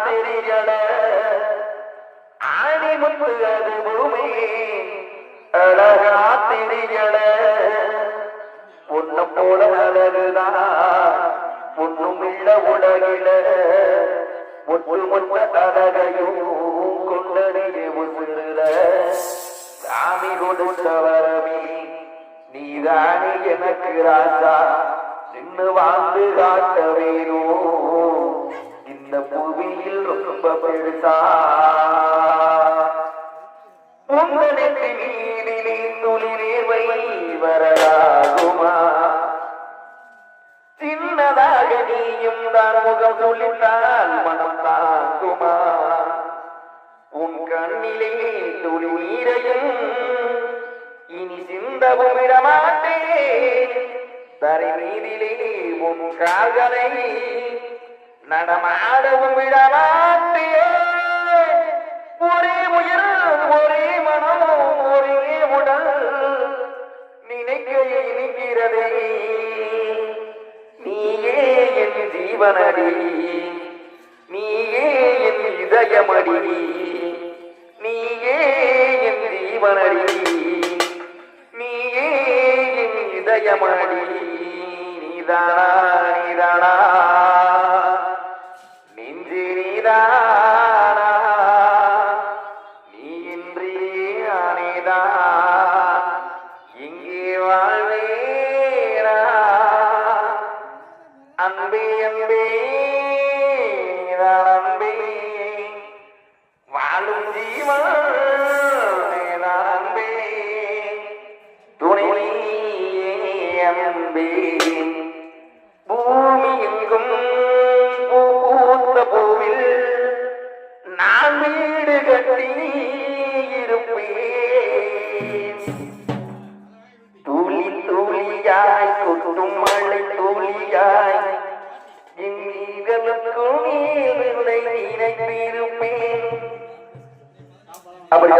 தெரியல ஆணி முத்து அது பூமி அழகா தெரியல உன்ன போல அழகுதான் ஒன்றும் இல்ல உலகில ஒன்று மொத்த அழகையும் கொண்டறிய முன்னில சாமி கொடுத்த வரமே நீதானே எனக்கு ராஜா நின்று வாழ்ந்து காட்ட வேணும் இந்த பூமியில் ரொம்ப பெருசா உங்களுக்கு நீரிலே துளிர்வை வரலாகுமா சின்னதாக நீயும் தான் முகம் சொல்லிட்டால் மனம் தாங்குமா உன் கண்ணிலே துளி நீரையும் இனி சிந்தவும் விடமாட்டேன் தரை மீதிலே உன் கால்களை நடமாடவும் விடமாட்டேன் ஒரே உயிர் ஒரே மனம் ஒரே உடல் நினைக்க இனிக்கிறதே நீயே என் ஜீவனடி நீயே என் இதயமடி நீயே என் ஜீவனடி நீயே என் இதயமடி நீதானா நீதானா நெஞ்சு நீதானா நீ இன்றி நானேதான் இங்கே வாழ்வேனா அன்பே அன்பே அன்பே வாழும் ஜீவன் அன்பே துணை அன்பே பூமி எங்கும் பூத்த பூவில் நான் வீடு கட்டி இருப்பேன் துளி துளியாய் கொட்டும் மழை துளியாய் எங்களுக்கும் நினைத்திருப்பேன் அப்படி